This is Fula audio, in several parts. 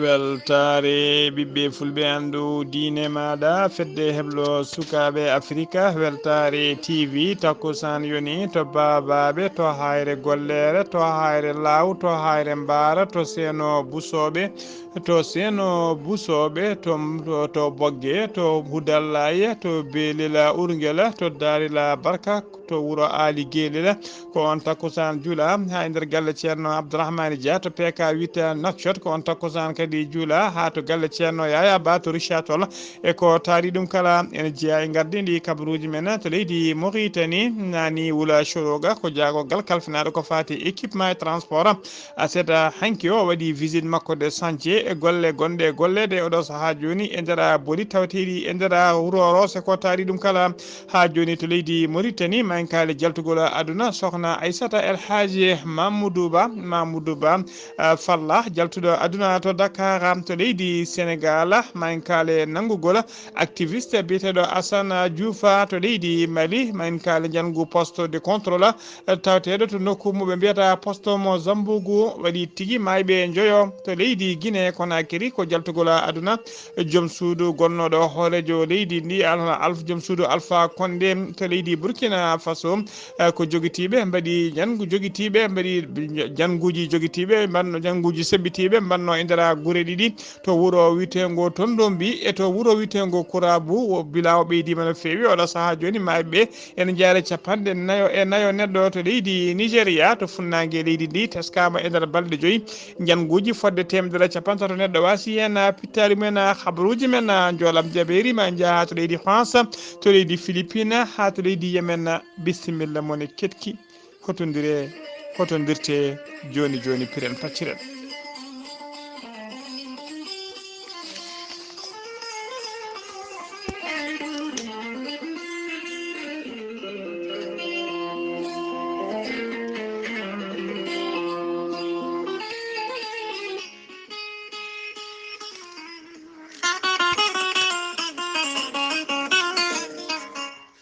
weltare ɓiɓɓe fulɓe andu diine maɗa fedde heblo sukaɓe africa weltare tv takkusan yoni to babaɓe to hayre gollere to hayre law to hayre mbara to seno busoɓe to bogge to hudallaye to belila urguela to darila barka to wuro ali guelila ko on takkusan juula ha nder galle ceerno abdourahmane dia to pk 8 notchot ko on takkusan kadi juula ha to galle ceerno yaya ba to richatol e ko taari ɗum kala ene jeeya e gardi ndi kabaruji men to leydi Mauritanie nani wula soroga ko jaagogal kalfinaɗo ko fati équipement e transport aseeta hanki o waɗi visite makko de chantier e golle gonɗe e gollede oɗo saaha joni e nder boni tawteɗi e nder wuro Rosse ko taari ɗum kala ha joni to leydi Mauritanie mankale jaltugol aduna sokhna Aissata El Hadji Mamadou Ba falla jaltuɗo aduna to Dakar to leydi Sénégal mankale nangugol activiste biyeteɗo Assane Diouf to leydi Mali mankale jangu poste de contrôle tawteɗo to nokku muɓe mbiyata poste mo Zambougou waɗi tigui mayɓe joyo to leydi Guinée Conakry ko jaltugol aduna joom suudu gonnoɗo hoorejo leydi ndi joom suudu Alpha Condé to leydi Burkina Faso ko joguitiɓe mbaɗi janguji joguitiɓe mbanno janguji sebbitiɓe mbanno e nder guure ɗiɗi to wuuro witego Tondombi e to wuuro witego Kourabou bila o ɓeydima no fewi oɗo saaha joni mayɓe ene jaare 49 neɗɗo to leydi Nigéria to funnague leydi ndi teskama e nder balɗe 5 janguji fodde 130 neɗɗo wasi hen pittari men habaruji men joolam jaɓeri ma jaaha to leydi France to leydi Philippine ha to leydi Yemen bisimilla mone ketki hotodirte joni piren pacciren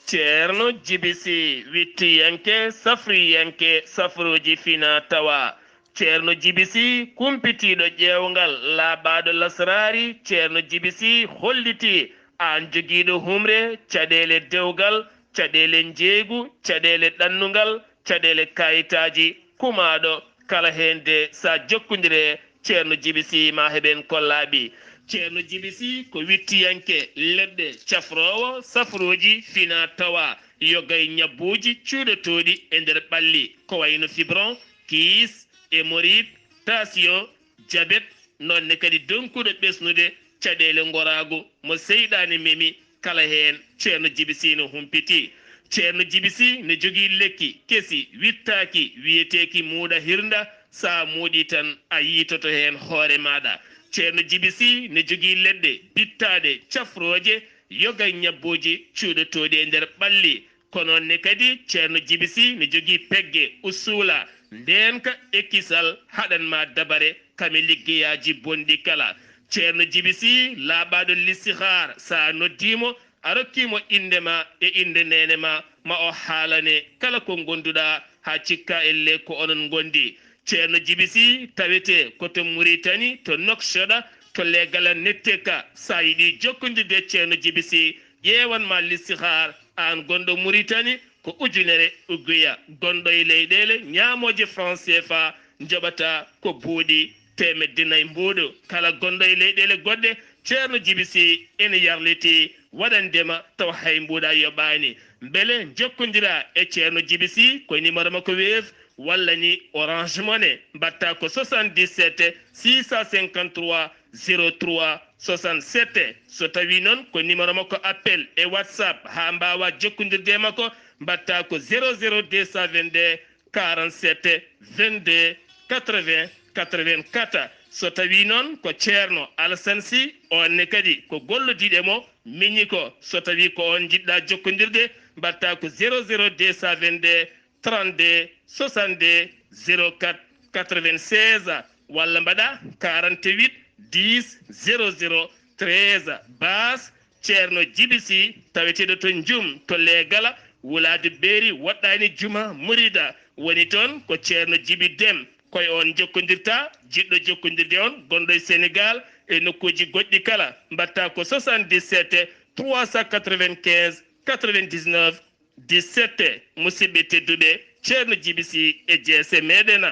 ceerno jibisi wittiyanke safriyanke safruji fina tawa ceerno jibisi kumpitiɗo ƴewgal laaɓaɗo lasrari ceerno jibisi holliti an joguiɗo humre caɗele dewgal caɗele jeeygu caɗele ɗannugal caɗele kayitaji kumaɗo kala hende sa jokkodire ceerno jibisi ma heɓen kollaɓi ceerno jibisi ko wittiyanke leɗɗe cafrowo safroji fina tawa yogay ñabbuji cuuɗotoɗi e nder ɓalli ko wayno fibron kiis hémorroïde tension diabète nonne kadi donkuɗo ɓesnude caɗele gorago mo seyɗani memi kala hen ceerno jibisi no humpiti ceerno jibisi ne jogui lekki kesi wittaki wiyeteki muuɗa hirda sa muuɗi tan a yitoto hen hoore maɗa ceerno jibisi ne jogui leɗɗe bittaɗe cafroje yoga ñabboji cuuɗotoɗi e nder ɓalli kononne kadi ceerno jibisi ne jogui pegge usula ndenka ekkisal haɗanma dabare kame liggeyaji bonɗi kala ceerno jibisi laaɓaɗo listihar sa noddimo a rokkimo indema e inde nenema ma o haalane kala ko gonduɗa ha cikka elle ko onon gondi ceerno jibisi tawete koto Mauritanie to Nouakchott to legala netteka sa yiɗi jokkodirde ceerno jibisi ƴewanma listihar an gonɗo Mauritanie ko ujunere ugguya gonɗo e leyɗele ñamoje franc CFA joɓata ko buuɗi temedde mbuɗo kala gonɗo e leyɗele goɗɗe ceerno jibisi ene yarliti waɗandema taw hay mbuɗa yoɓani beele jokkodira e ceerno jibisi ko numéro makko Wave walla ni Orange Money mbatta ko 77 653 03 67 so tawi noon ko numéro makko appel e WhatsApp ha mbawa jokkodirde makko mbatta ko 00222 47 22 80 84 so tawi noon ko ceerno Alassane Sy onne kadi ko gollodiɗe mo miñi ko so tawi ko on jiɗɗa jokkodirde mbatta ko 00222 32 62 04 96 walla mbaɗa 48 10 00 13 bas ceerno jibisi taweteɗo to jum to leegala wulade beeri woɗɗani juma murida woni toon ko ceerno jibi dem koye on jokkodirta jiɗɗo jokkodirde on gonɗo e Sénégal e nokkuji goɗɗi kala mbatta ko 77 395 99 17 musidɓe tedduɓe ceerno jibisi e jeese meɗena.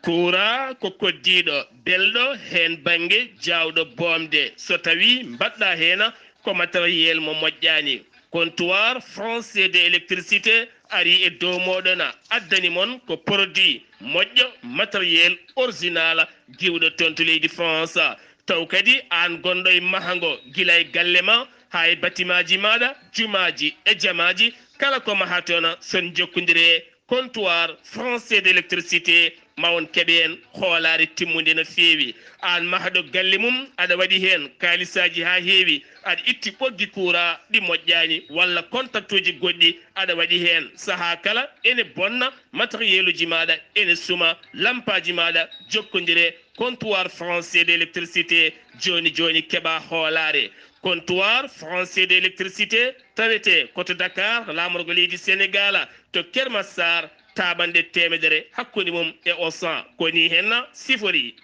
kuura ko koddiɗo belɗo hen banggue jawɗo bomde so tawi mbaɗɗa hena ko matériel mo moƴƴani. comptoir français de électricité ari e dow moɗona addani mon ko produit moƴƴo matériel original giwɗo tonto leydi France taw kadi an gonɗo e mahango guila e galle ma ha e batimaji maɗa jumaji e jamaji kala ko maha toon son jokkodire comptoir français d' électricité ma on keɓe en hoolare timmude no feewi. an mahaɗo galle mum aɗa waɗi hen kalisaji ha heewi aɗa itti ɓoggi kuura ɗi moƴƴani walla contact uji goɗɗi aɗa waɗi hen saaha kala ene bonna matériel uji maɗa ene suma lampaji maɗa jokkodire comptoir français d' électricité joni joni keɓa hoolare. comptoir français d' électricité tawete koto Dakar lamorgo leydi Sénégal to Kermassar taɓande temedere hakkude mum e Auchan koni henna sifori.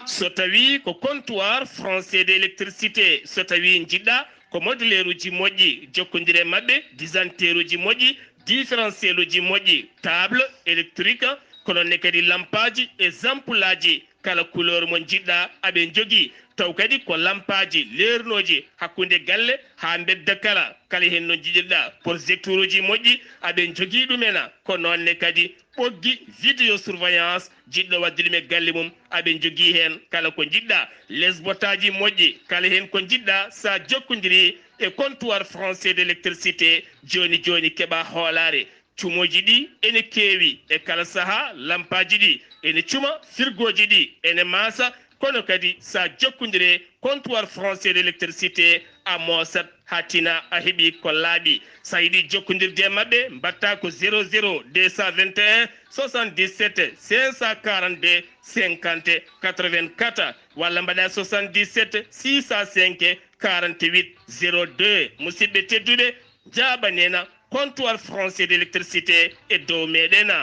so tawi ko comptoir français d' électricité so tawi jiɗɗa ko modulaire uji moƴƴi jokkodire mabɓe disanteur uji moƴƴi différentiel uji moƴƴi table électrique kononne kadi lampaji e ampoule aji kala couleur mo jiɗɗa aɓe jogui taw kadi ko lampaji leernoji hakkude galle ha bedda kala hen no jiɗirɗa projecteur uji moƴƴi aɓe jogui ɗumena ko nonne kadi ɓoggi vidéo surveillance jiɗɗo wadde ɗum e galle mum aɓe jogui hen kala ko jiɗɗa les botaji moƴƴi kala hen ko jiɗɗa sa jokkodiri e comptoir français d' électricité joni joni keɓa hoolare. cumoji ɗi ene keewi e kala saaha lampaji ɗi ene cuma firgoji ɗi ene maasa kono kadi sa jokkodire comptoir français d' électricité a moosat ha tina a heeɓi ko laaɓi. sa yiiɗi jokkodirde mabɓe mbatta ko 00 221 77 542 50 84 walla mbaɗa 77 605 48 02 musidɓe tedduɓe jaɓanena comptoir français d' électricité e dow meɗena.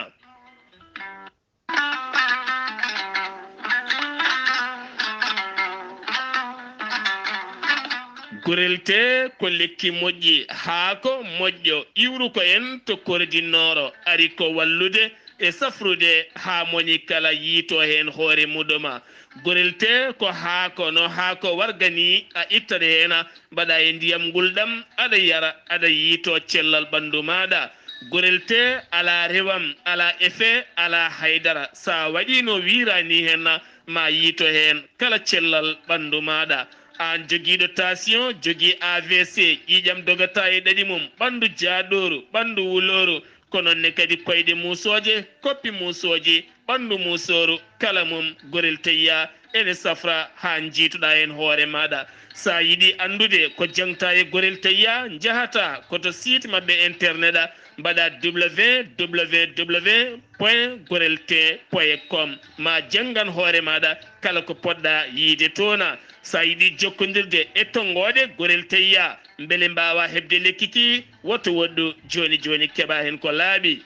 gurelte ko lekki moƴƴi haako moƴƴo iwru ko en to kordinnooro ari ko wallude e safrude ha moni kala yiito hen hoore muɗuma. gurelte ko haako no haako wargani a ittade hena mbaɗa e ndiyam gulɗam aɗa yara aɗa yiito cellal ɓandu maɗa. gurelte ala rewam ala effet ala haydara sa waɗi no wirani hen ma yiito hen kala cellal ɓandu maɗa. an joguiɗo tension jogui AVC ƴiƴam dogata e ɗaɗi mum ɓandu jaaɗoru ɓandu wuloru kononne kadi koyɗe musoje koppi musoji ɓandu musoru kala mum gorel teyya ene safra ha jiituɗa hen hoore maɗa. sa yiɗi andude ko jangta e gorel teyya jahata koto site mabɓe internet mbaɗa www.gorelte.com ma jangan hoore maɗa kala ko poɗɗa yiide toona. sa yiɗi jokkodirde e tonggode gorel teyya beele mbawa hebde lekki ki woto woɗɗu joni joni keɓa hen ko laaɓi.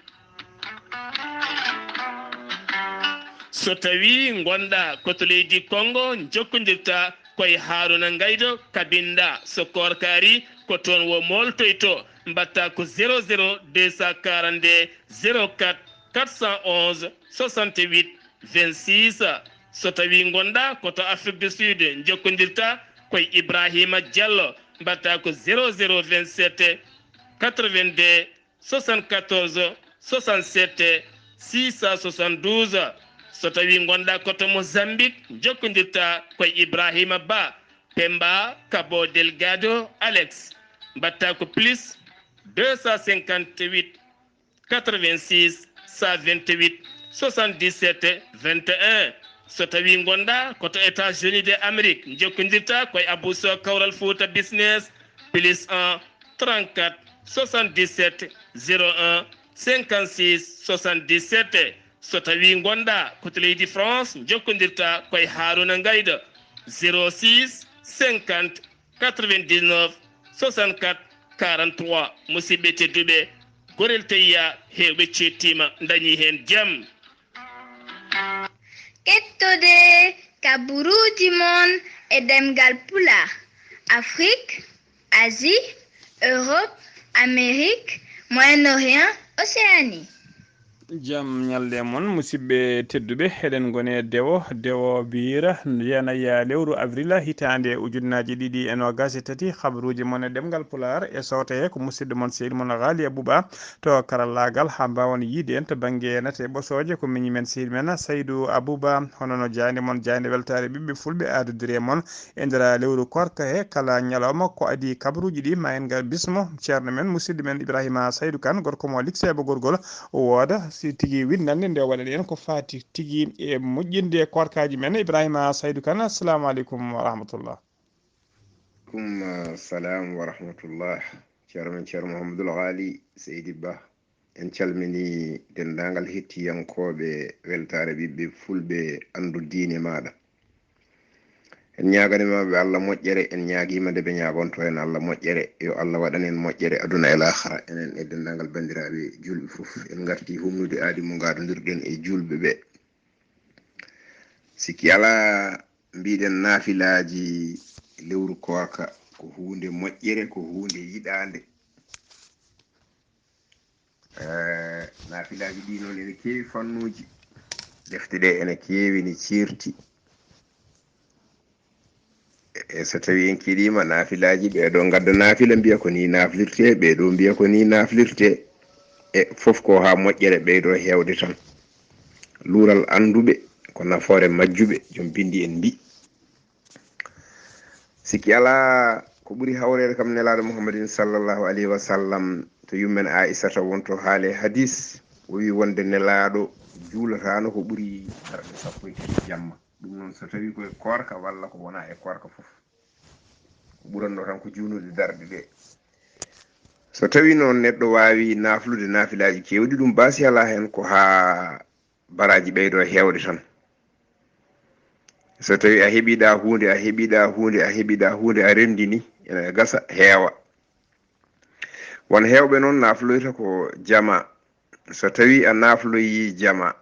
so tawi gonɗa koto leydi Congo jokkodirta koye Haruna Gaydo kabinda so korkari ko toon wo moltoyto mbatta ko 00 242 04 411 68 26. so tawi gonɗa koto Afrique du Sud jokkodirta koye Ibrahima Diallo mbatta ko 0027 82 74 67 672. so tawi gonɗa koto Mozambique jokkodirta koye Ibrahima Ba Pemba Cabo Delgado Alex mbatta ko plus 258 86 128 77 21. so tawi gonɗa koto États-Unis de Amérique jokkodirta koye Abou Sow Kawral Fouta business plus 1 34 77 01 56 77. so tawi gonɗa koto leydi France jokkodirta koye Haruna Gaydo 06 50 99 64 43. musidɓe tedduɓe gorel teyya hewɓe cettima dañi hen jaam. Kettode kaburuji mon e ɗemngal pulaar. Afrique, Asie, Europe, Amérique, Moyen-Orient, Océanie. jam ñalde mon musidɓe tedduɓe eɗen gone dewo biira yenaya lewru avril hitande ujunnaji ɗiɗi e nogas e tati habaruji mon e ɗemgal pular e sawtaye ko musidɗo mon seydi mon Ghalii Abuu Bah to karallagal ha mbawon yiide en to banggue nate ɓosoje ko miñi men seydi men Seydou Abou Bah hono no jande mon jande weltare ɓiɓɓe fulɓe adodiri mon e nder lewru korka he kala ñalawma ko adi kabaruji ɗi ma en gal bismo ceerno men musidɗo men Ibrahima Saydou Kane gorko mo liksebe gorgol o wooda si tigi winnande nde waɗani en ko fati tigi e moƴƴinde korkaji men Ibrahima Saydou Kane assalamu aleykum wa rahmatullah. Salam wa rahmatullah. Ceerno Mouhamadoul Ghalii Seydi Bah en calmini dendagal hettiyankoɓe weltare ɓiɓɓe fulɓe andu diine maɗa. En ñaganimaɓe Allah moƴƴere, en ñaguima nde ɓe ñagonto en Allah moƴƴere, yo Allah waɗan en moƴƴere aduna e lahara. Enen e dendagal bandiraɓe julɓe foof en garti humnude aadi mo gadodirɗen e julɓe ɓe. Sikki ala mbiɗen naafilaji lewru korka ko hunde moƴƴere, ko hunde yiɗande. Naafilaji ɗi noon ene keewi fannuji, defte ɗe ene keewi ni cirti. So tawi en kiɗima naafilaji ɓeɗo gadda naafila mbiya ko ni naflirte, ɓeɗo mbiya ko ni naflirte, e fof ko ha moƴƴere ɓeydo hewde tan. Luural anduɓe ko nafoore majjuɓe jom bindi en mbi. Sikki ala ko ɓuri hawrede kam nelaɗo Muhammadin sallallahu alayhi wa sallam to yummen Aissata wonto haale hadis o wi wonde nelaɗo juulatano ko ɓuri darde 10 jamma. Ɗum noon so tawi koye korka walla ko wona e korka fof ko ɓuranno tan ko juunude darde ɗe. So tawi noon neɗɗo wawi naflude naafilaji kewɗi ɗum baasi ala hen ko ha baraji ɓeydo hewde tan. So tawi a heɓiɗa hunde a rendini ene gasa heewa. Won hewɓe noon nafloyta ko jama. So tawi a nafloyi jama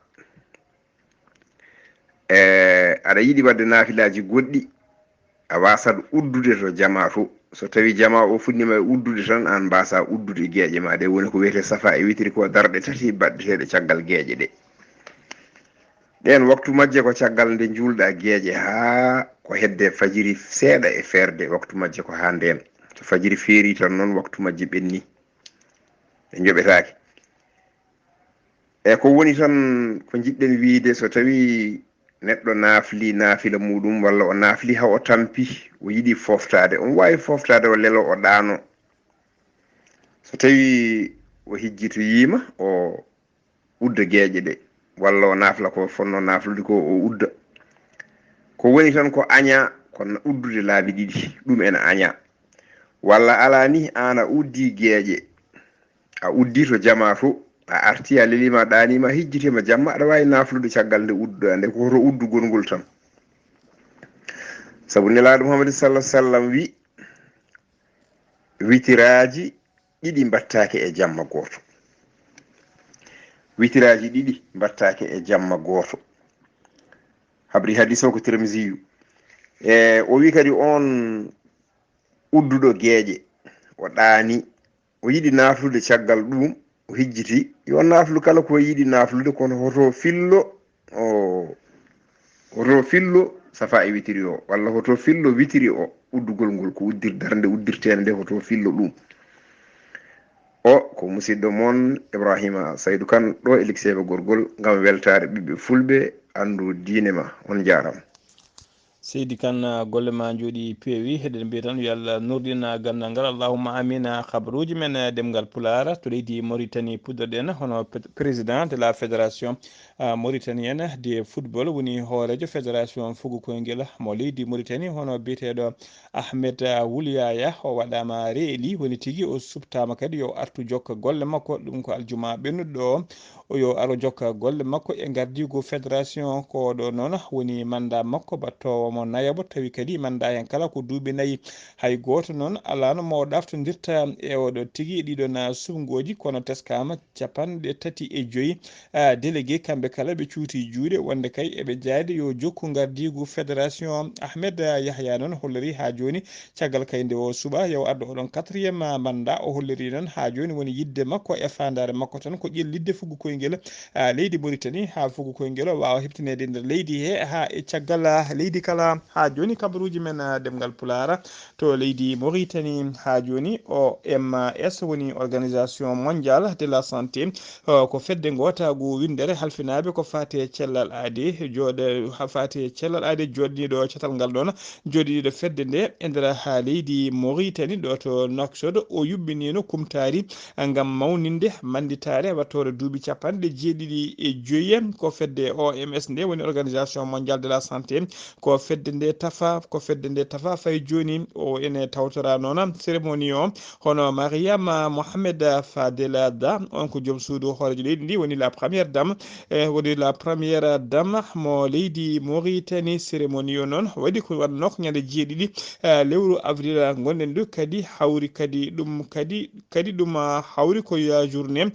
aɗa yiɗi wadde naafilaji goɗɗi a wasat uddude to jama to. So tawi jama o fuɗɗima e uddude tan an mbasa uddude gueƴe ma ɗe woni ko wiyete safa e witiri ko darɗe 3 baddeteɗe caggal gueƴe ɗe. ɗen waktu majje ko caggal nde julɗa gueƴe ha ko hedde fajiri seeɗa e ferde waktu majje ko ha nden. So fajiri feeri tan noon waktu majje ɓenni ɓe joɓetake. E ko woni tan ko jiɗɗen wiide, so tawi neɗɗo naafli naafila muɗum walla o naafli ha o tampi o yiɗi foftade, on wawi foftade o lelo o ɗaano. So tawi o hijjitoyima o udda gueƴe ɗe walla o naafla ko fonno naaflude ko o udda. Ko woni tan ko aña ko uddude laabi ɗiɗi ɗum ene aña. Walla ala ni an a uddi gueƴe, a uddi to jama to, a arti a lelima ɗanima hijjitima jamma, aɗa wawi naflude caggal nde udda nde ko to uddugol ngol tan. Sabu nelaɗo Muhammad sallallahu alaihi wasallam wi witiraji ɗiɗi mbattake e jamma goto. Witiraji ɗiɗi mbattake e jamma goto. Habri hadis o ko Tirmiziyu. O wi kadi on udduɗo gueƴe o ɗaani o yiɗi naflude caggal ɗum o hijjiti yo naflu kala ko yiɗi naflude, kono hoto fillo safa e witiri o walla hoto fillo witiri o uddugol ngol ko darnde uddirtede nde hoto fillo ɗum. O ko musidɗo mon Ibrahima Saydou Kane ɗo e liksebe gorgol ngam weltare ɓiɓɓe fulɓe andu diine ma. On jarama Seydi Kane, golle ma jooɗi peewi. Heɗen mbiya tan yo Allah nurdina gandal ngal, allahumma amina. Habaruji men ɗemgal pulara to leydi Mauritanie puɗɗoɗen hono président de la fédération mauritanien de football woni hoorejo fédération fugu koyngel mo leydi mauritanie hono biyeteɗo ahmed wulyaya o waɗama reeli woni tigui o subtama kadi yo artu jokka golle makko ɗum ko aljuma ɓennuɗo o yo aro jokka golle makko e gardigo fédération ko ɗo noon woni manda makko battowo mo nayabo tawi kadi manda hen kala ko duuɓi nayyi hay goto noon alano mo ɗaftodirta e oɗo tigui ɗiɗon subgoji kono teskama 35 délégué kamɓe kala ɓe cuuti juuɗe wonde kay eɓe jaadi yo jokku gardigu fédération ahmed yahya noon holliri ha joni caggal kay nde o suuɓa yaw addo oɗon 4e mandat o holliri noon ha joni woni yidde makko e fandare makko tan ko ƴellidde fugu koyngel leydi Mauritanie ha fugu koyngel wawa hebtinede nder leydi he ha e caggal leydi kala ha joni kabaruji men ɗemgal pulara to leydi Mauritanie ha joni o MS woni organisation mondiale de la santé ko fedde gotagu windere halfinaɓe ko fati cellal aade jooɗe ha fati cellal aade joɗɗiɗo cetal ngal ɗon joɗiɗo fedde nde e nder ha leydi Mauritanie ɗo to Nouakchott o yuɓɓinino kumtari ngam mawninde manditare wattore duuɓi 75 ko fedde OMS nde woni organisation mondiale de la santé ko fedde nde tafa fay joni o ene tawtora noon cérémonie o hono Mariama Mohamed Fadela Da on ko joom suudu hoorejo leydi ndi woni la première dame woni la première dame mo leydi Mauritanie cérémonie o noon waɗi ko waɗno ko ñande jeeɗiɗi lewru avril gonɗen ɗo kadi hawri kadi ɗum hawri ko journée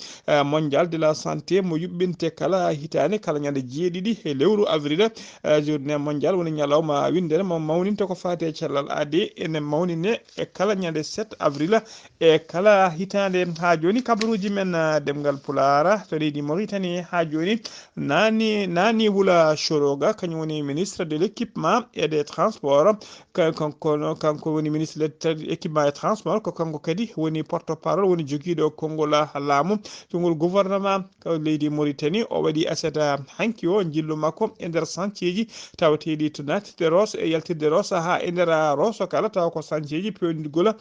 mondiale de la santé mo yuɓɓinte kala hitane kala ñande jeeɗiɗi e lewru avril journée mondiale woni ñalawma windere mo mawninta ko fate cellal aade ene mawnine e kala ñande 7 avril e kala hitande ha joni kabaruji men ɗemgal pulara to leydi Mauritanie ha joni nani Wula Choroga kañum woni ministre de l'équipement et des transports kanko woni ministre de équipement et transport ko kanko kadi woni porte parole woni joguiɗo konngol laamu tongol gouvernement ko leydi Mauritanie o waɗi asata hanki o jillu makko e nder chantier ji tawateɗi to natirde Rosso e yaltirde Rosso ha e nder Rosso kala taw ko chantier ji pewnidigol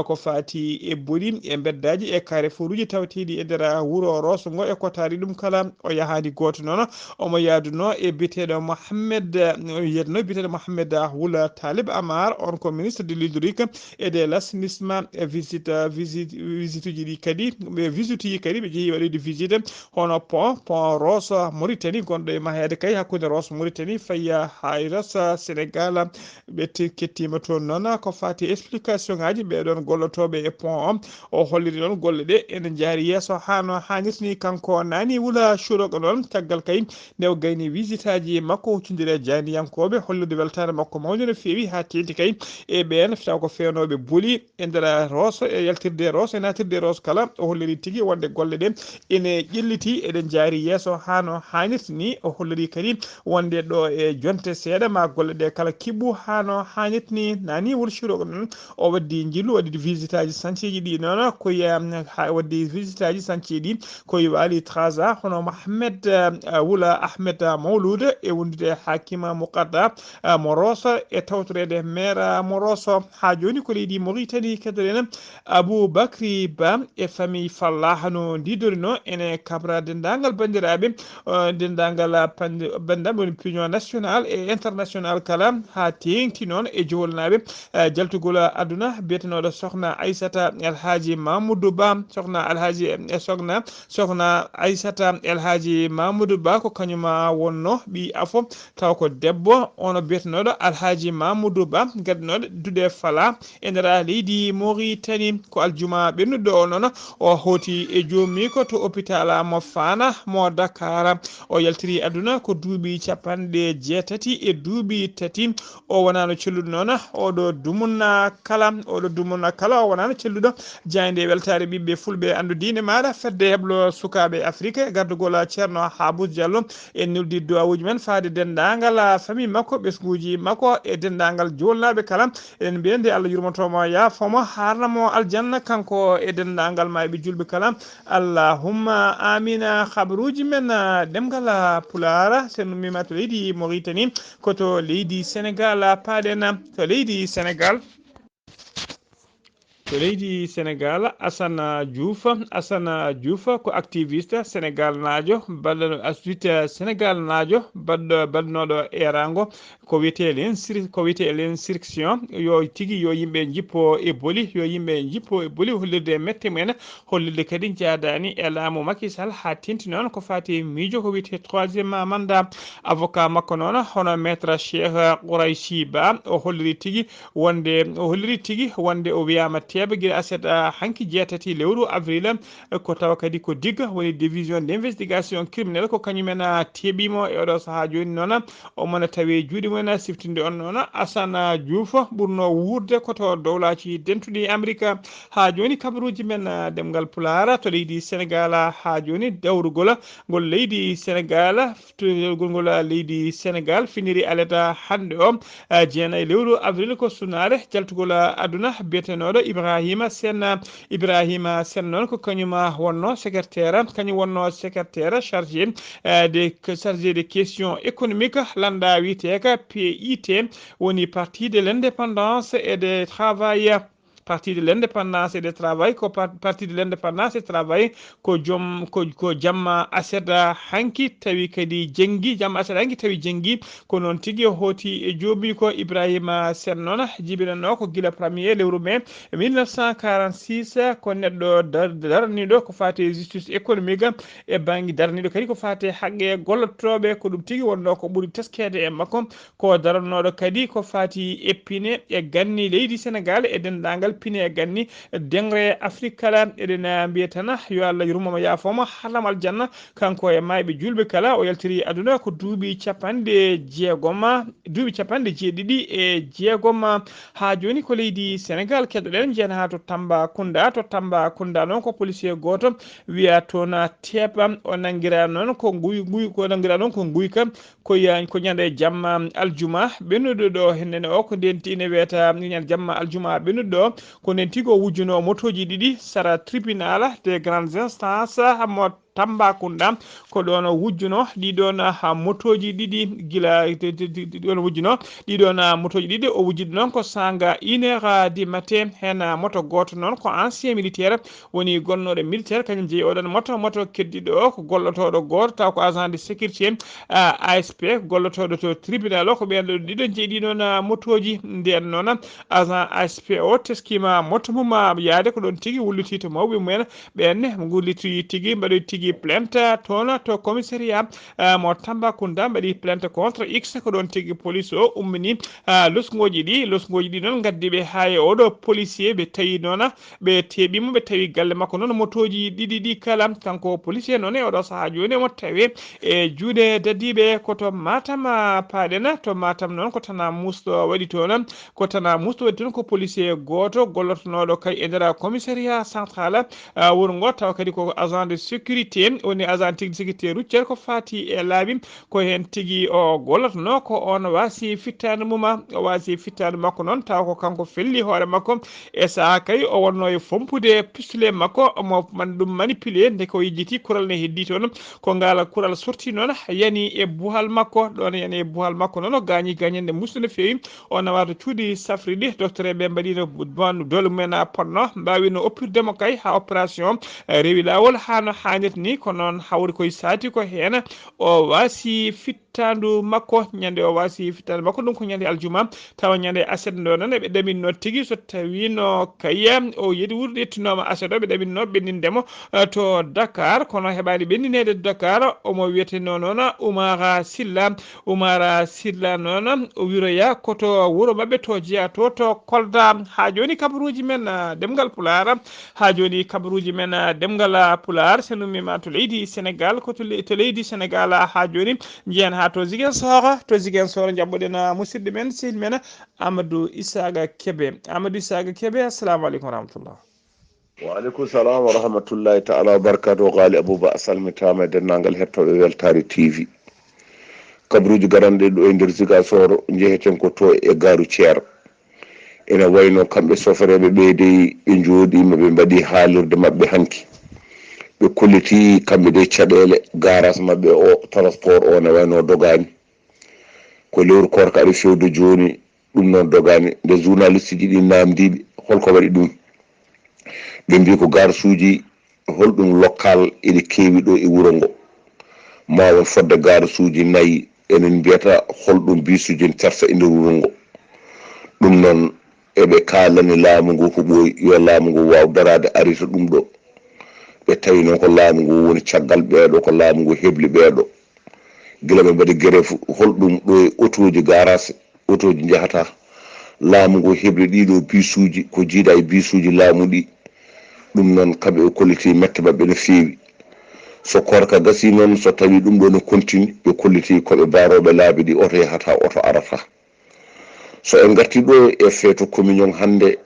ko fati e boni e beddaji e carrefour uji tawateɗi e nder wuuro Rosso ngo e kotari ɗum kala o yahani goto noon omo yaduno e biteɗo Mohamed Wula Talib Amar on ko ministre de l'hydraulique et de l'assainissement e visite uji ɗi kadi ɓe visite yi kadi ɓe jeehi waɗide visite hono pont Rosso Mauritanie gonɗo e mahede kay hakkude Rosso Mauritanie faya Hayras Sénégal ɓe kettima toon noon ko fati explication ngaji ɓeɗon gollotoɓe e pont o holliri noon golle ɗe ene jaari yesso hano hannirtini kanko nani Wula Choroga noon caggal kay nde o gayni visite aji makko huccodire janiyankoɓe hollude weltare makko mawde no fewi ha tenti kay e ɓen taw ko fewnoɓe booli e nder Rosso e yaltirde Rosso e natirde Rosso kala o holliri tigui wonde golle ɗe ene ƴelliti eɗen jaari yesso hano hannirtini o holliri kadi wonde ɗo e jonte seeɗa ma golle ɗe kala kiɓɓu hano hannirtini nani Wula Choroga noon o waddi jillu waɗide visite aji chantier ji ɗi noon koye waddi visite aji chantier ɗi koye waali 3 ans hono Mohamed Wula Ahmed Mawlude e wondude hakima Muqadda mo Rosso e tawtorede maire mo Rosso ha joni ko leydi Mauritanie keddoɗen Abou Bakri Ba e famille Fallah no didorino ene kabra dendagal bandiraɓe dendagal bandam woni punion national et international kala ha tengti noon e jowolnaɓe jaltugol aduna biyetenoɗo sokhna Aissata Elhaji Mamoudou Ba sokhna Aissata Elhaji Mamoudou Ba ko kañuma wonno ɓi afo taw ko debbo ono biyetenoɗo Alhaji Mamoudou Ba gaddinoɗo duɗe fala e nder leydi Mauritanie ko aljuma ɓennuɗo o noon o hoti e jomi ko to hôpital mo Fana mo Dakar o yaltiri aduna ko duuɓi 83 o wonano celluɗo noon oɗo dumunna kala o wonano celluɗo jayde weltare ɓiɓɓe fulɓe andu diine maɗa fedde heblo sukaɓe Afrique gardugol ceerno Habou Diallo en noldi duwawuji men faade dendagal famille makko ɓesguji makko e dendagal jolnaɓe kala eɗen mbiya nde Allah yurmotomo yafomo harnamo aljanna kanko e dendagal mayɓe julɓe kala allahumma amina habaruji men ɗemgal pulara sen mima to leydi Mauritanie koto leydi Sénégal paɗen to leydi Sénégal to leydi Sénégal Assane Diouf ko activiste Sénégal naajo balɗo assuite Sénégal naajo badnoɗo erango ko wiyetelen instruction yo tigui yo yimɓe jippo e booli hollirde mette mumen hollirde kadi jaadani e laamu Macky Sall ha tenti noon ko fati miijo ko wiyete 3e mandat avocat makko noon hono maître Cheikh Qouraychi Ba o holliri tigui wonde o wiyama teɓa guila aset hanki 6 lewru avril ko tawa kadi ko digga woni division d' investigation criminel ko kañumen teeɓimo e oɗo saaha joni noon omona tawi juuɗe mumen siftinde on noon Assane Diouf ɓurno wurde koto dowlaci dentuɗi Amérique ha joni kabaruji men ɗemngal Pulaar to leydi Sénégal ha joni dawrugol ngol leydi Sénégal finiri aleta hande o 9 lewru avril ko sunare jaltugol aduna biyetenoɗo Ibrahima Sène noon ko kañuma wonno secrétaire chargé des questions économiques landa witeka PIT woni parti de l'indépendance et des travail parti de l'indépendance et des travail ko parti de l'indépendance et travail ko jamma aseda hanki tawi kadi jengi jamma aseda hanki tawi jengi ko non tigi hoti e jomi ko Ibrahima Sène noon jibinano ko gila 1er lewru mai 1946 ko neɗɗo daraniɗo ko fati justice économique e banggue daraniɗo kadi ko fati haqqe gollotoɓe ko ɗum tigi wonno ko ɓuuri teskede e makko ko daranoɗo kadi ko fati eppine e ganni leydi Sénégal e dendagal pine e ganni dengre Afrique kala eɗen mbiya tan yo Allah yurmomo yaafoma halam aljanna kanko e mayɓe julɓe kala o yaltiri aduna ko duuɓi 97 ha joni ko leydi Sénégal keɗoɗen jeena ha to Tambacounda noon ko policier goto wiya toon teeɓa o nanguira noon ko guyka ko ñande jamma aljuma ɓennuɗo ɗo hennene o ko ndenti ine wiyata ñande jamma aljuma ɓennuɗo ɗo ko nden tigo wujjuno motoji ɗiɗi sara tribunal des grandes instances mo Tambacounda ko ɗon wujjuno ɗiɗon motoji ɗiɗi gila ɗon wujjuno ɗiɗon motoji ɗiɗi o wujjiɗo noon ko sanga 1h du matin hen moto goto noon ko ancien militaire woni gonnoɗo militaire kañum jeeyi oɗon moto keddiɗo o ko gollotoɗo goto taw ko agent de sécurité ASP gollotoɗo to tribunal o ko ɓen ɗiɗo jeeyi ɗiɗon motoji nden noon agent ASP o teskima moto mum yaade ko ɗon tigui wulliti to mawɓe mumen ɓenne gulliti tigui mbaɗoy tigui plainte toon to commissariat mo Tambacounda mbaɗi plainte contre X ko ɗon tigui police o ummini losgoji ɗi noon gaddiɓe ha e oɗo policier ɓe tawi noon ɓe teeɓimo ɓe tawi galle makko noon motoji ɗiɗi kala kanko policier noon e oɗo saaha joni mo tawi e juuɗe daddiɓe koto Matam paɗen to Matam noon ko tana musɗo waɗi toon ko policier goto gollotonoɗo kay e nder commissariat central wuro ngo taw kadi ko agent de sécurité woni agent tigui sécurité routiére ko fati e laaɓi ko hen tigui o gollotono ko on wasi fittade makko noon taw ko kanko felli hoore makko e saaha kay o wonno e fompude pistolet makko mo ɗum manipulé nde ko yejjiti kural ne heddi toon ko ngal kural sorti noon yani e buhal makko noon o gañande musde no fewi o nawata cuuɗi safriɗi docteur ɓe mbaɗino dole mumen ponno mbawino oppirdemo kay ha opération rewi lawol hano hannirta ni ko noon hawri koye sati ko hen o wasi fittandu makko ɗum ko ñande aljuma tawa ñande aset ndo noon ɓe ɗaminno tigui so tawino kaya o yeeɗi wuuro ƴettinoma aset o ɓe ɗaminno ɓennindemo to Dakar kono heɓani ɓenninede Dakar omo wiyeteno noon Oumar Silla noon o wiroya koto wuuro mabɓe to jeeya to Kolda ha joni kabaruji men ɗemngal Pulaar senumima to leydi Sénégal ko to leydi Sénégal ha joni jiyan ha to Ziguinchor jabboɗen musidɗo men sehil men Amadou Issaga Kébé assalamu aleykum wa rahmatullah. Wa aleykum salam wa rahmatullahi ta'ala wa barakatuh. Ghalii Abuu Bah salmitama e dennangal hettoɓe Weltare TV. Kabaruji garanɗe ɗo e nder Ziguinchor jeheten ko to e garu Thier ene wayno kamɓe sofereɓe ɓeydi ɓe jooɗima ɓe mbaɗi haalirde mabɓe hanki ɓe kolliti kamɓe de caɗele garage mabɓe o transport o ne wayno dogani ko lewru korka aɗa fewde joni ɗum noon dogani nde journaliste ji ɗi namdiɓe holko waɗi ɗum ɓe mbi ko garsuji holɗum local ene kewi ɗo e wuro ngo ma won fodde garsuji nayyi enen mbiyata holɗum bisuji en carsa e nder wuro ngo ɗum noon eɓe kalani laamu ngu ko ɓooyi yo laamu ngu waw darade arita ɗum ɗo ɓe tawi noon ko laamu ngu woni caggal ɓeeɗo ko laamu ngu hebli ɓeeɗo gila ɓe mbaɗi gueref holɗum ɗo e auto ji garage auto ji jahata laamu ngu hebli ɗiɗo bisuji ko jiiɗa e bisuji laamu ɗi ɗum noon kamɓe e kolliti mette mabɓe no feewi so korka gasi noon so tawi ɗum ɗo no continue ɓe kolliti koɓe baroɓe laabi ɗi oto yahata oto arata so en garti ɗo e feeto communion hande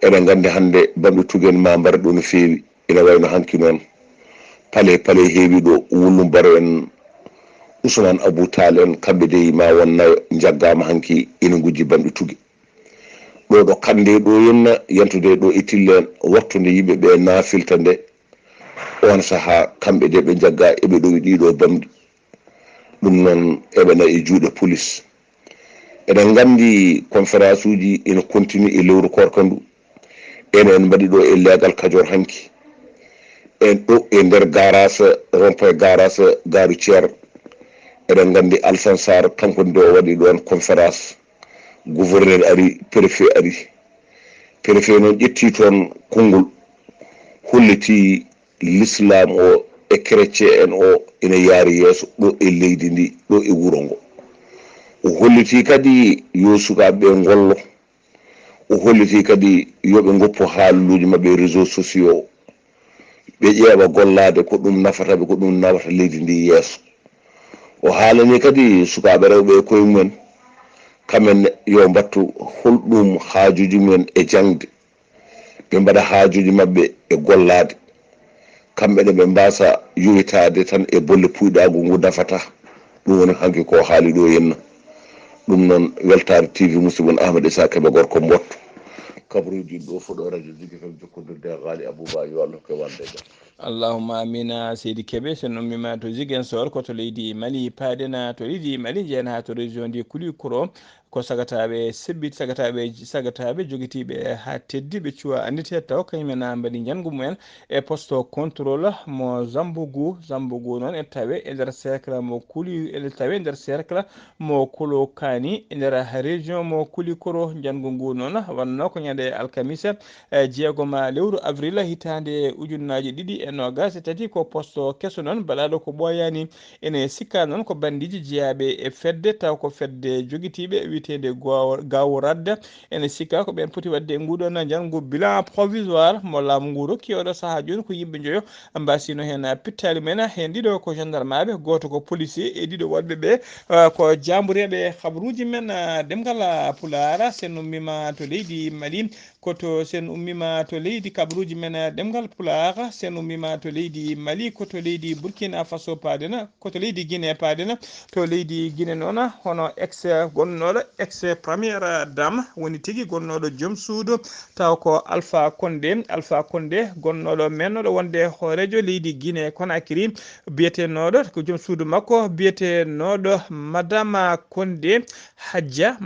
eɗen gandi hande bamɓe tugen ma mbar ɗo no feewi ina wayno hanki noon pale heewi ɗo wullu mbaro en Ousmane Abou Tall en kamɓe dey ma won nayo jaggama hanki ina gujji bamɓe tugi ɗo kande ɗo yenna yantude ɗo e tillen wattude yimɓe ɓe naafilta nde on saaha kamɓe de ɓe jagga eɓe ɗowi ɗiɗo bamɗi ɗum noon eɓena e juuɗe police eɗen gandi conférence uji ina continue e lewru korka ndu en mbaɗi ɗo e leegal Kajoor hanki en ɗo e nder garage rond-point garage garu Thier eɗen gandi Alassane Sarr kanko nde o waɗi ɗon conférence gouverneur ari préfet noon ƴetti toon konngol holliti l'islam o e chrétien en o ina yaari yeeso ɗo e leydi ndi ɗo e wuro ngo o holliti kadi yo sukaɓe ngollo o holliti kadi yoɓe goppu haaluji mabɓe réseaux sociaux ɓe ƴeewa gollade ko ɗum nafataɓe ko ɗum nawata leydi ndi yeeso o haalani kadi sukaɓe rewɓe koye mumen kamen yo mbattu holɗum haajuji mumen e jangde ɓe mbaɗa haajuji mabɓe e gollade kamɓe ɓe mbasa yowitade tan e bolle puyɗagu ngu nafata ɗum woni hanki ko haali ɗo henna ɗum noon weltare TV musidɓe Ahmed Issa Keɓe Gorko Mbotto kabruji ɗo fuɗo radio Zik FM jokkodirde e Ghalii Abou Bah yo Allah ko walde jam allahumma amina seydi Keɓe sen ummima to Ziguinchor koto leydi Mali paadena to leydi Mali jeena ha to région ndi Kulikoro ko sagataɓe sebbit sagataɓe joguitiɓe ha teddi ɓe cuwa andite taw kañumen mbaɗi jangu mumen e poste contrôle mo Zambougou noon e tawe e nder cercle mo Kuli e tawe nder cercle mo Kolo Kani e nder région mo Kulikoro jangu ngu noon wanno ko ñande alkamisa jeegoma lewru avril hitande ujunnaji ɗiɗi e nogas tati ko poste kesso noon baɗaɗo ko ɓoyani ene sikka noon ko bandiji jeeyaɓe e fedde taw ko fedde joguitiɓe witede gawo radda ene sikka ko ɓen poti wadde nguɗon jangu bilan provisoire mo laamu ngu rokki oɗo saaha joni ko yimɓe joyo mbasino hen pittali men hen ɗiɗo ko gendarme goto ko policier e ɗiɗo wonɓe ɓe ko jambureɓe habaruji men ɗemgal Pulaar sen ummima to leydi Mali koto sen ummima to leydi kabaruji men ɗemgal Pulaar sen ummima to leydi Mali koto leydi Burkina Faso paadena koto leydi Guinée paadena to leydi Guinée noon hono gonnoɗo ex première dame woni tigui gonnoɗo joom suudu taw ko Alpha Condé gonnoɗo mennoɗo wonde hoorejo leydi Guinée Conakry biyetenoɗo ko joom suudu makko biyetenoɗo madame Condé Hadja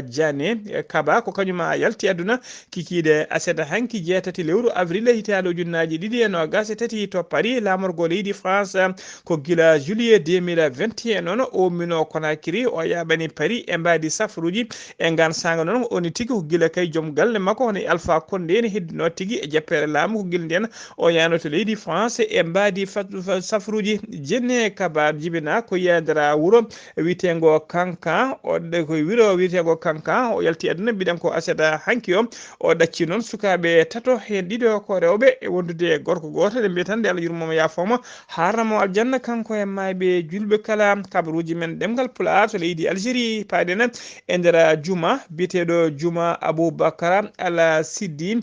Diané Kaba ko kañuma yalti aduna kikiɗe aset hanki jeetati lewru avril hitande ujunnaji ɗiɗi e nogas e tati to Paris lamorgo leydi France ko gila juillet 2021 noon o mino Conakry o yaɓani Paris e mbadi safruji e gan sanga noon oni tigui ko gila kay joom galle makko hono Alpha Condé ne heddino tigui e jeppere laamu ko gila nden o yano to leydi France e mbadi safruji Jenne Kaba jibina ko yadira wuuro witego Kankan ko wiro witego Kankan o yalti aduna mbiɗen ko aseda hanki o ɗacci noon sukaɓe tato hen ɗiɗo ko rewɓe e wondude gorko goto ɗe mbiya tan nde Allah yurmomo yafoma harnamo aljanna kanko e mayɓe julɓe kala kabaruji men ɗemgal Pulaar to leydi Algérie paadena e nder juma biteɗo Juma Aboubakar Ala Siddi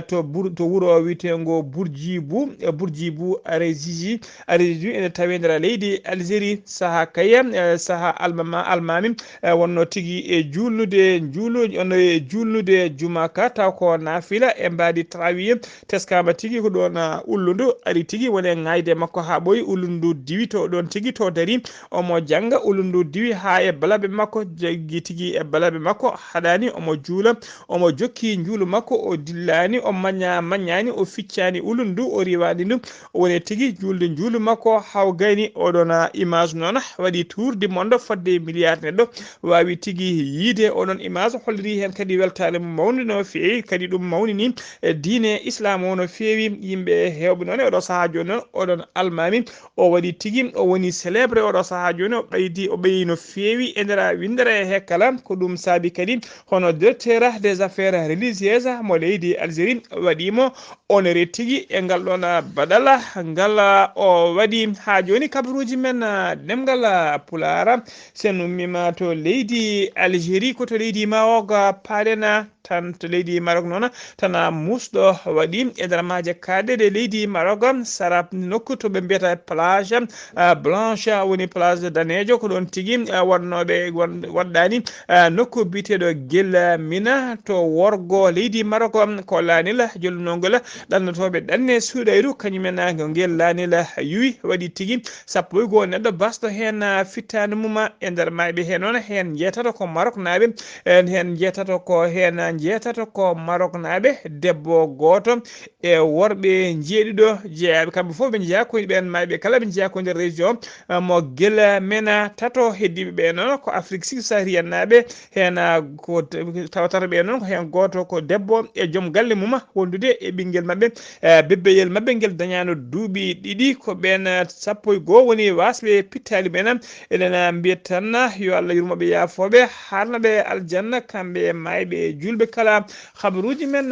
to wuuro witego Bourdjibou Aréji ene tawi nder leydi Algérie saaha kaya saaha almami wonno tigui e julnude juma ka taw ko nafila e mbadi trawiye teskama tigui ko ɗon ulludu ari tigui woni ngayde makko ha ɓooyi ulludu diwi to ɗon tigui to dari omo jangga ulludu diwi ha e balaɓe makko jaggi tigi e balaɓe makko haɗani omo juula omo jokki juulu makko o dillani o maññani o ficcani ulundu o riwani ɗum woni tigi julde juulu makko haw gayni oɗon image noon waɗi tourdi mondo fodde milliard neɗɗo wawi tigi yiide oɗon image holliri hen kadi weltare mum mawni no fewi kadi ɗum mawni ni diine islam o no fewi yimɓe hewɓe noon oɗo saaha joni noon oɗon almami o waɗi tigi o woni célébré oɗo saaha joni o ɓeyi no fewi e nder windere hekkala ko ɗum saabi kadi hono directeur des affaires religieuses mo leydi Algérie waɗimo honoré tigi e ngal ɗon baɗala ngal o waɗi ha joni kabaruji men ɗemngal pulaar sen ummima to leydi Algérie ko to leydi Maroc paalena tan to leydi Maroc noon tana musɗo waɗi e nder maaje kaɗeɗe leydi Maroc sara nokku to ɓe mbiyata plage blanche woni plage danejo ko ɗon tigui wonnoɓe waɗɗani nokku biteɗo Guel Mina to worgo leydi Maroc ko lanila jolnogol ɗannotoɓe ɗanne suuɗayru kañumen ko Guel lanila yuwi waɗi tigui sappo e goho neɗɗo basɗo hen fittade muma e nder mayɓe hen noon hen jeetato ko Maroc naɓe hen jeetato ko Maroc naɓe debbo goto e worɓe jeeɗiɗo jeeyaɓe kamɓe foof ɓe jeeya ko ɓen mayɓe kala ɓe jeeya ko nder région mo Guel Mena tato heddiɓe ɓe noon ko Afrique subsaharienne naɓe hen ko tawtata ɓe noon ko hen goto ko debbo e joom galle mum wondude e ɓinguel mabɓe bebbeyel mabɓe guel dañano duuɓi ɗiɗi ko ɓen sappo e goho woni wasɓe pittali ɓen eɗen mbiyat tan yo Allah yurmoɓe yaafoɓe harnaɓe aljanna kamɓe mayɓe julɓe kala habaruji men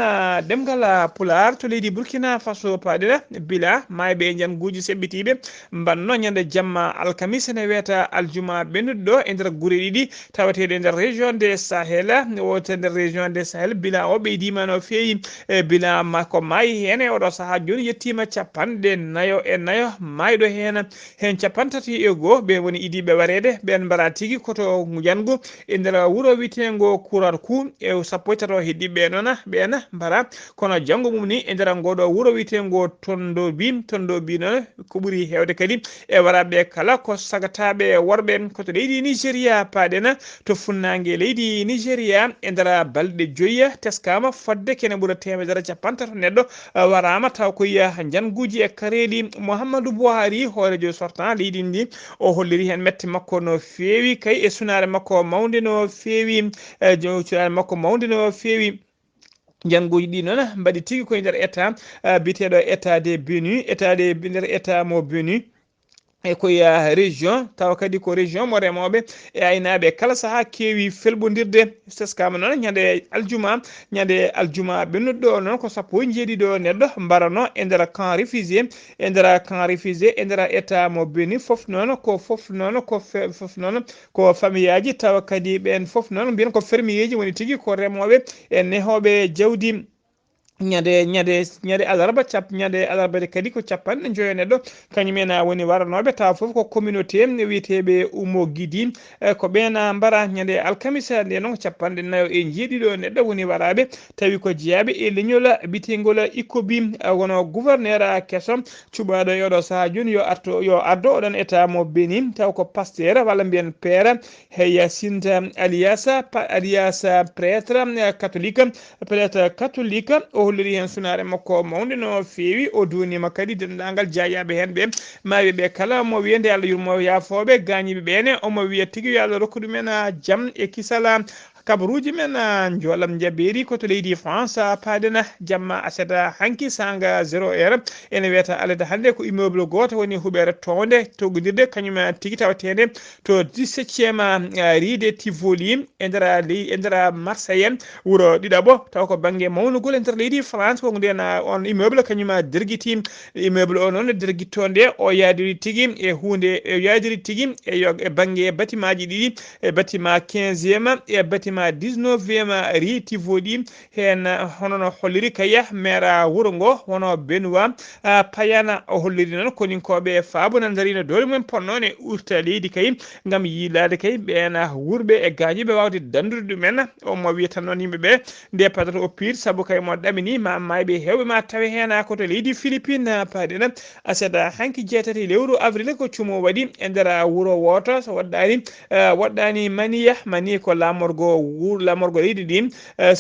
ɗemgal pulaar to leydi Burkina Faso paɗira bila mayɓe janguji seɓɓitiɓe mbanno ñande jamma alkamisa ne wiyata aljuma ɓennuɗo ɗo e nder guure ɗiɗi tawateɗe e nder région de Sahel wote nder région de Sahel bila o ɓeydima no fewi bila makko maayi hen e oɗo saaha joni yettima 49 mayɗo hen 31 ɓe woni idiɓe warede ɓen mbara tigui koto jangu e nder wuuro witego kurar ku e sappo e tato heddiɓe noon ɓen mbara kono janggo mum ni e nder ngoɗo wuuro witego tondobi noon ko ɓuuri hewde kadi e waraɓe kala ko sagataɓe worɓe koto leydi Nigéria paɗena to funnague leydi Nigéria e nder balɗe joyya teskama fodde kene ɓuura temedere 50 neɗɗo warama taw koye janguji e kareɗi Mouhamadou Buhari hoorejo sortant leydi ndi o holliri hen mette makko no fewi kay e sunare makko mawde no fewi janguji ɗi noon mbaɗi tigui koye nder état biteɗo état de Bénin nder état mo Bénin e koye région tawa kadi ko région mo remoɓe e aynaɓe kala saaha kewi felɓodirde teskama noon ñande aljuma ɓennuɗo noon ko sappo e jeeɗiɗo neɗɗo mbarano e nder camp réfugié e nder état mo Bénin foof noon ko famille aji tawa kadi ɓen foof noon mbiyen ko fermier ji woni tigui ko remoɓe e nehoɓe jawdi ñande alarba de kadi ko 50 neɗɗo kañumen woni waranoɓe tawa foof ko communauté wiyeteɓe Umo Guidi ko ɓen mbara ñande alkamisa nde noon ko 49 neɗɗo woni waraɓe tawi ko jeeyaɓe e leñol bitegol Ikobi wono gouverneur kesso cuɓaɗo e oɗo saaha joni yo ardo oɗon état mo Bénin taw ko pasteur walla mbiyen père Hyacinthe alias prêtre catholique o holliri hen sunare makko mawde no fewi o donima kadi dendagal jayaɓe hen ɓe mawiɓe ɓe kala mo wiye nde Allah yurmo yafoɓe gañiɓe ɓene omo wiya tigui yo Allah rokku ɗumen jaam e kisala kabaruji men jolam jaɓɓeri koto leydi France paadena jamma aseda hanki sanga 0 heure ene wiyata alede hande ko immeuble goto woni huɓere tonde toggodirde kañum tigui tawatede to 17e riide Tivoli e nder Marseille wuuro ɗiɗaɓo taw ko banggue mawnugol e nder leydi France ko nden on immeuble kañum derguiti immeuble o noon derguittonde o yadiri tigui e hunde e banggue bâtiment ji ɗiɗi e bâtiment 15e e bâtiment ma 19e riiti voɗi hen hono no holliri kaya mera wuro ngo wono Benoit payana o holliri noon koninkoɓe faabo nan darino dole mumen ponnone urta leydi kay ngam yilade kay ɓena wurɓe e gañiɓe wawde dandude ɗumen o mo wiya tan noon yimɓeɓe nde padata o pire saabu kay mo ɗamini ma mayɓe hewɓe ma tawe hen koto leydi Philippine paɗena aseda hanki jeetati lewru avril ko cumo waɗi e nder wuro woto so waɗɗani maniya ko lamorgo leydi ndi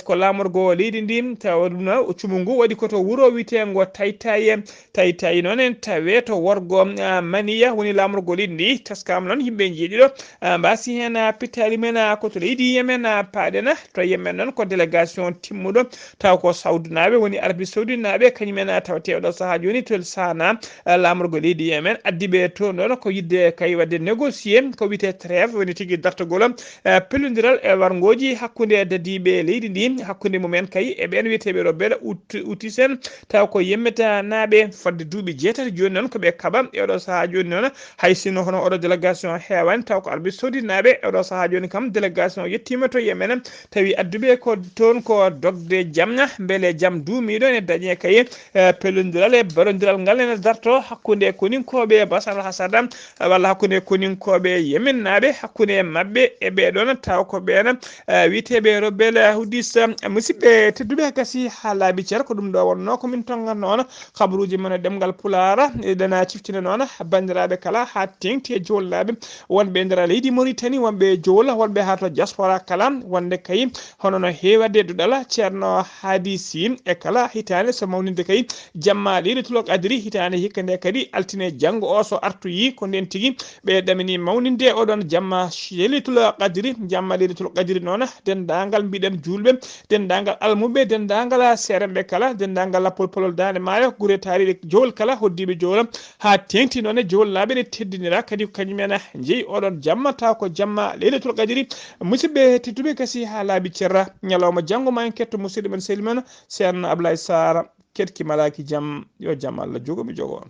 ko lamorgo leydi ndi tawa ɗum no cumu ngu waɗi koto wuro witengo taytaye noon en tawe to worgo maniya woni lamorgo leydi ndi taskama noon yimɓe jeeɗiɗo mbasi hen pittali men koto leydi Yemen paɗena to Yemen noon ko délégation timmuɗo taw ko sawdunaɓe woni Arabie Saoudite naɓe kañumen tawate oɗo saaha joni to sana lamorgo leydi Yemen addiɓe to noon ko yidde kay wadde négocier ko wiyete trêve woni tigui dartogol pellodiral e wargoji hakkude dadiɓe leydi ndi hakkude mumen kay e ɓen wiyeteɓe robeɗo utisen taw ko yemmeta naɓe fodde duuɓi jeetati joni noon koɓe kaɓa e oɗo saaha joni noon hay sinno hono oɗo délégation hewani taw ko Arabie Saoudite naɓe oɗo saaha joni kam délégation yettima to Yemen tawi adduɓe ko toon ko dogde jamna beele jaam duumiɗo ne dañe kay pellodiral e barodiral ngal ene darto hakkude koninkoɓe Bashar al-Assad walla hakkude koninkoɓe Yemen naɓe hakkude mabɓe e ɓeɗon taw ko ɓen wiyeteɓe rebelle Houthis musidɓe tedduɓe gasi ha laaɓi ceer ko ɗum ɗo wonno komin tongat noon kabaruji men ɗemgal Pulaar eɗen ciftine noon bandiraɓe kala ha tengti e jowollaɓe wonɓe nder leydi Mauritanie wonɓe jowol wonɓe ha to diaspora kala wonde kay hono no heewade ɗuɗal ceerno Hadi Sy e kala hitande so mawninde kay jamma leylatul qadri hitande hikka nde kadi altine janggo o so artoyi ko nden tigui ɓe ɗamini mawninde oɗon jamma leylatul qadri noon dendagal mbiɗen julɓe dendagal almuɓe dendagal seeremɓe kala dendagal polpolol dande maayo guure taariɗe jowol kala hoddiɓe jowol ha tengti noon e jowol laaɓe ne teddinira kadi kañumen jeeyi oɗon jamma taw ko jamma leylatul qadri musidɓe tedduɓe gasi ha laaɓi cerra ñalawma janggo ma en ketto musidɗo men sehli men ceerno Ablaye Sarr ketki malaki jaam yo jaam Allah jogomi jogo on